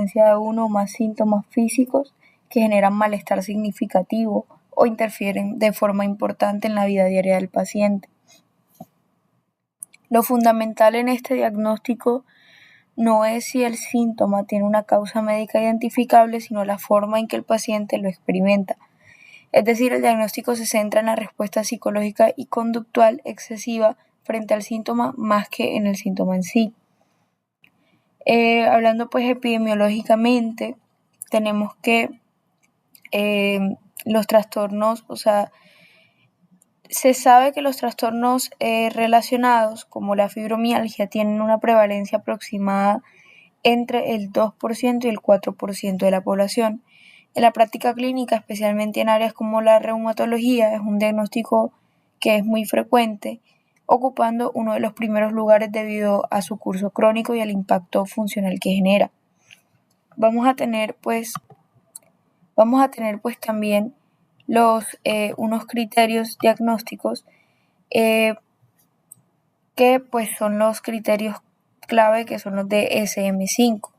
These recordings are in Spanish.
presencia de uno o más síntomas físicos que generan malestar significativo o interfieren de forma importante en la vida diaria del paciente. Lo fundamental en este diagnóstico no es si el síntoma tiene una causa médica identificable, sino la forma en que el paciente lo experimenta. Es decir, el diagnóstico se centra en la respuesta psicológica y conductual excesiva frente al síntoma más que en el síntoma en sí. Hablando pues epidemiológicamente, tenemos que los trastornos, se sabe que los trastornos relacionados como la fibromialgia tienen una prevalencia aproximada entre el 2% y el 4% de la población. En la práctica clínica, especialmente en áreas como la reumatología, es un diagnóstico que es muy frecuente, ocupando uno de los primeros lugares debido a su curso crónico y al impacto funcional que genera. Vamos a tener pues también unos criterios diagnósticos que pues son los criterios clave, que son los de DSM-5.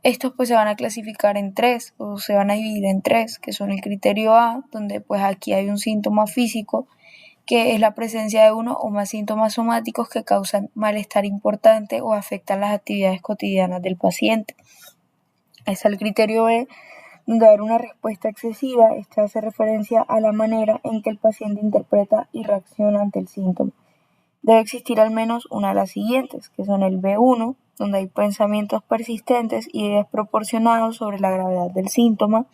Estos pues se van a clasificar en tres, o se van a dividir en tres, que son el criterio A, donde pues aquí hay un síntoma físico, que es la presencia de uno o más síntomas somáticos que causan malestar importante o afectan las actividades cotidianas del paciente. Es el criterio B, donde hay una respuesta excesiva. Esta hace referencia a la manera en que el paciente interpreta y reacciona ante el síntoma. Debe existir al menos una de las siguientes, que son el B1, donde hay pensamientos persistentes y desproporcionados sobre la gravedad del síntoma.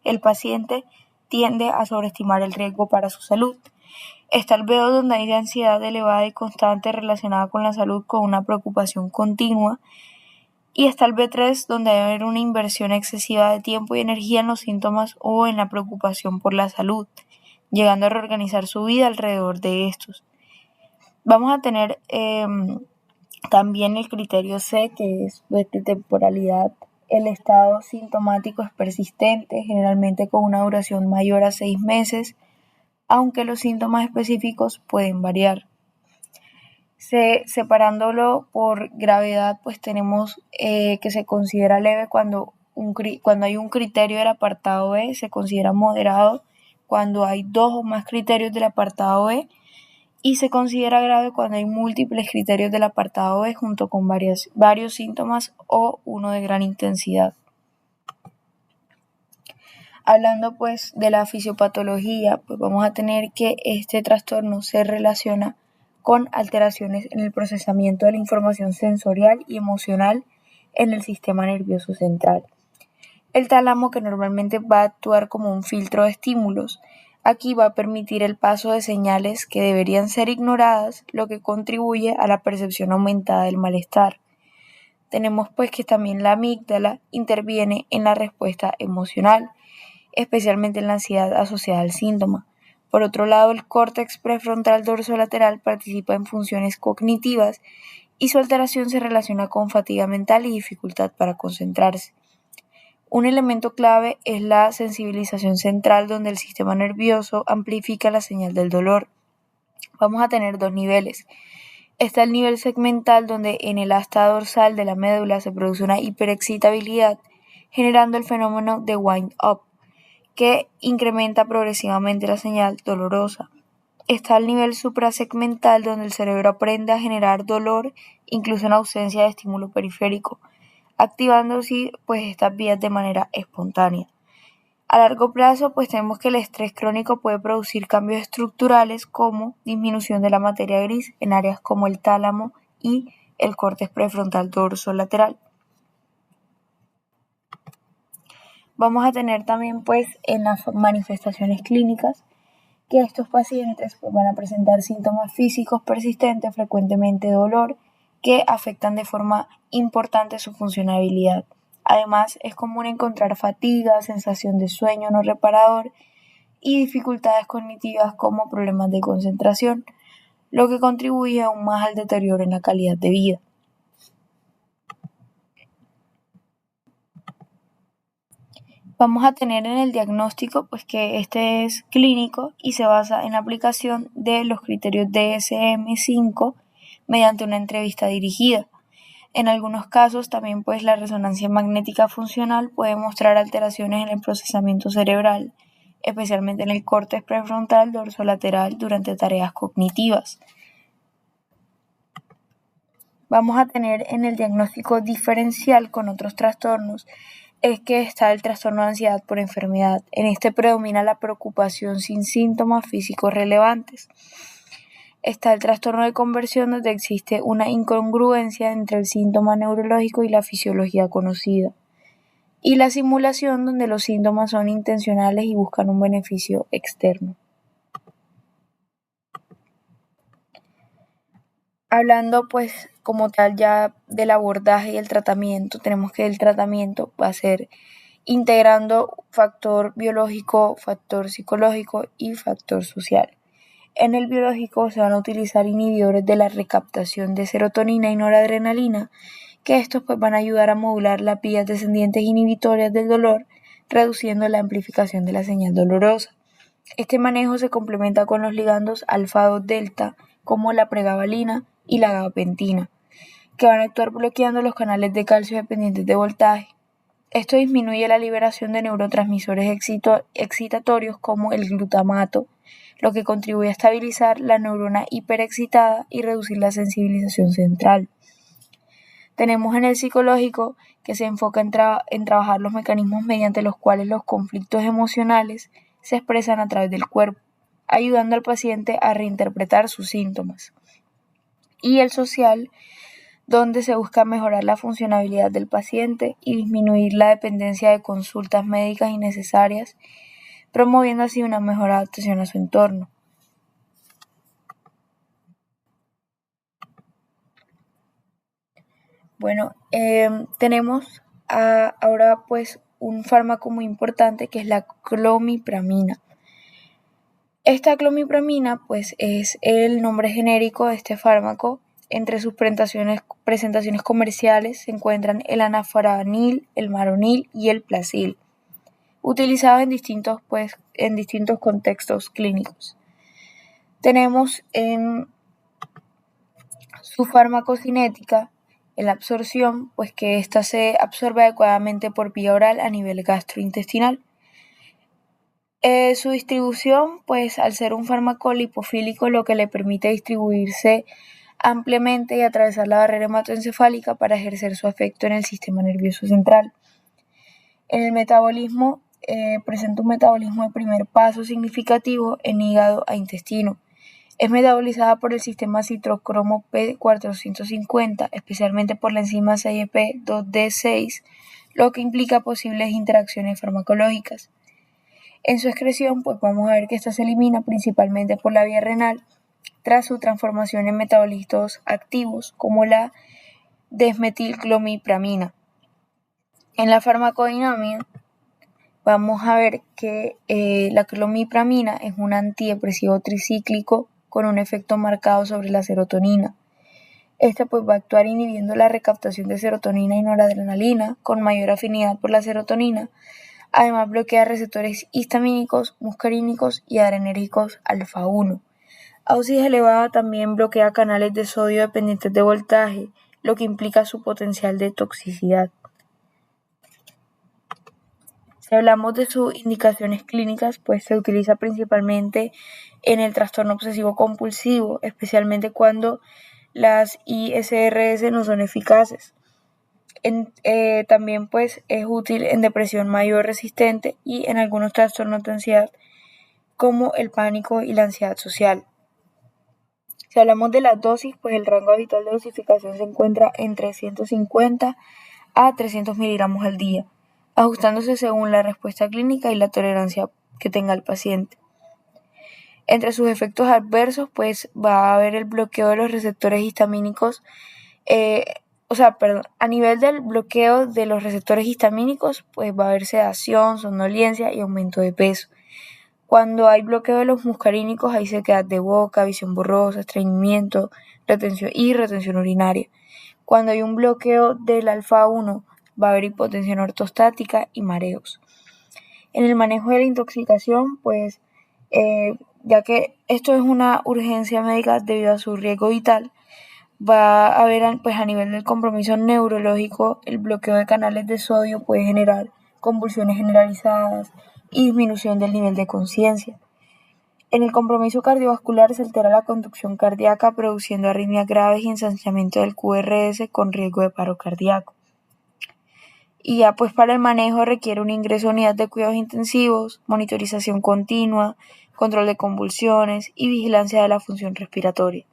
El paciente tiende a sobreestimar el riesgo para su salud. Está el B2, donde hay ansiedad elevada y constante relacionada con la salud con una preocupación continua. Y está el B3, donde debe haber una inversión excesiva de tiempo y energía en los síntomas o en la preocupación por la salud, llegando a reorganizar su vida alrededor de estos. Vamos a tener también el criterio C, que es de temporalidad. El estado sintomático es persistente, generalmente con una duración mayor a 6 meses, aunque los síntomas específicos pueden variar. Separándolo por gravedad, pues tenemos que se considera leve cuando hay un criterio del apartado B, se considera moderado cuando hay 2 o más criterios del apartado B, y se considera grave cuando hay múltiples criterios del apartado B junto con varios síntomas o uno de gran intensidad. Hablando pues de la fisiopatología, pues vamos a tener que este trastorno se relaciona con alteraciones en el procesamiento de la información sensorial y emocional en el sistema nervioso central. El tálamo, que normalmente va a actuar como un filtro de estímulos, aquí va a permitir el paso de señales que deberían ser ignoradas, lo que contribuye a la percepción aumentada del malestar. Tenemos pues que también la amígdala interviene en la respuesta emocional, especialmente en la ansiedad asociada al síntoma. Por otro lado, el córtex prefrontal dorsolateral participa en funciones cognitivas y su alteración se relaciona con fatiga mental y dificultad para concentrarse. Un elemento clave es la sensibilización central, donde el sistema nervioso amplifica la señal del dolor. Vamos a tener 2 niveles. Está el nivel segmental, donde en el asta dorsal de la médula se produce una hiperexcitabilidad, generando el fenómeno de wind up, que incrementa progresivamente la señal dolorosa. Está el nivel suprasegmental, donde el cerebro aprende a generar dolor incluso en ausencia de estímulo periférico, activando así pues estas vías de manera espontánea. A largo plazo pues tenemos que el estrés crónico puede producir cambios estructurales como disminución de la materia gris en áreas como el tálamo y el córtex prefrontal dorsolateral. Vamos a tener también pues en las manifestaciones clínicas que estos pacientes pues, van a presentar síntomas físicos persistentes, frecuentemente dolor, que afectan de forma importante su funcionabilidad. Además, es común encontrar fatiga, sensación de sueño no reparador y dificultades cognitivas como problemas de concentración, lo que contribuye aún más al deterioro en la calidad de vida. Vamos a tener en el diagnóstico pues que este es clínico y se basa en la aplicación de los criterios DSM-5 mediante una entrevista dirigida. En algunos casos también pues la resonancia magnética funcional puede mostrar alteraciones en el procesamiento cerebral, especialmente en el córtex prefrontal dorsolateral durante tareas cognitivas. Vamos a tener en el diagnóstico diferencial con otros trastornos es que está el trastorno de ansiedad por enfermedad. En este predomina la preocupación sin síntomas físicos relevantes. Está el trastorno de conversión, donde existe una incongruencia entre el síntoma neurológico y la fisiología conocida. Y la simulación, donde los síntomas son intencionales y buscan un beneficio externo. Hablando pues como tal ya del abordaje y el tratamiento, tenemos que el tratamiento va a ser integrando factor biológico, factor psicológico y factor social. En el biológico se van a utilizar inhibidores de la recaptación de serotonina y noradrenalina, que estos pues van a ayudar a modular las vías descendientes inhibitorias del dolor, reduciendo la amplificación de la señal dolorosa. Este manejo se complementa con los ligandos alfa-2 delta, como la pregabalina y la gabapentina, que van a actuar bloqueando los canales de calcio dependientes de voltaje. Esto disminuye la liberación de neurotransmisores excitatorios como el glutamato, lo que contribuye a estabilizar la neurona hiperexcitada y reducir la sensibilización central. Tenemos en el psicológico que se enfoca en trabajar los mecanismos mediante los cuales los conflictos emocionales se expresan a través del cuerpo, ayudando al paciente a reinterpretar sus síntomas. Y el social, donde se busca mejorar la funcionalidad del paciente y disminuir la dependencia de consultas médicas innecesarias, promoviendo así una mejor adaptación a su entorno. Bueno, tenemos ahora pues un fármaco muy importante que es la clomipramina. Esta clomipramina pues es el nombre genérico de este fármaco. Entre sus presentaciones comerciales se encuentran el anafaranil, el maronil y el placil, utilizados en distintos contextos clínicos. Tenemos en su farmacocinética, en la absorción, pues que ésta se absorbe adecuadamente por vía oral a nivel gastrointestinal. Su distribución, pues al ser un fármaco lipofílico, lo que le permite distribuirse ampliamente y atravesar la barrera hematoencefálica para ejercer su efecto en el sistema nervioso central. En el metabolismo, presenta un metabolismo de primer paso significativo en hígado a intestino. Es metabolizada por el sistema citrocromo P450, especialmente por la enzima CYP2D6, lo que implica posibles interacciones farmacológicas. En su excreción, pues vamos a ver que esta se elimina principalmente por la vía renal, tras su transformación en metabolitos activos como la desmetilclomipramina. En la farmacodinámica vamos a ver que la clomipramina es un antidepresivo tricíclico con un efecto marcado sobre la serotonina. Esta pues va a actuar inhibiendo la recaptación de serotonina y noradrenalina con mayor afinidad por la serotonina. Además bloquea receptores histamínicos, muscarínicos y adrenérgicos alfa-1. A dosis elevada también bloquea canales de sodio dependientes de voltaje, lo que implica su potencial de toxicidad. Si hablamos de sus indicaciones clínicas, pues se utiliza principalmente en el trastorno obsesivo compulsivo, especialmente cuando las ISRS no son eficaces. También pues es útil en depresión mayor resistente y en algunos trastornos de ansiedad como el pánico y la ansiedad social. Si hablamos de la dosis, pues el rango habitual de dosificación se encuentra entre 150 a 300 miligramos al día, ajustándose según la respuesta clínica y la tolerancia que tenga el paciente. Entre sus efectos adversos, pues va a haber el bloqueo de los receptores histamínicos, a nivel del bloqueo de los receptores histamínicos, pues va a haber sedación, somnolencia y aumento de peso. Cuando hay bloqueo de los muscarínicos, hay sequedad de boca, visión borrosa, estreñimiento, retención urinaria. Cuando hay un bloqueo del alfa-1, va a haber hipotensión ortostática y mareos. En el manejo de la intoxicación, pues, ya que esto es una urgencia médica debido a su riesgo vital, va a haber, pues a nivel del compromiso neurológico, el bloqueo de canales de sodio puede generar convulsiones generalizadas y disminución del nivel de conciencia. En el compromiso cardiovascular se altera la conducción cardíaca produciendo arritmias graves y ensanchamiento del QRS con riesgo de paro cardíaco. Y ya pues para el manejo requiere un ingreso a unidad de cuidados intensivos, monitorización continua, control de convulsiones y vigilancia de la función respiratoria.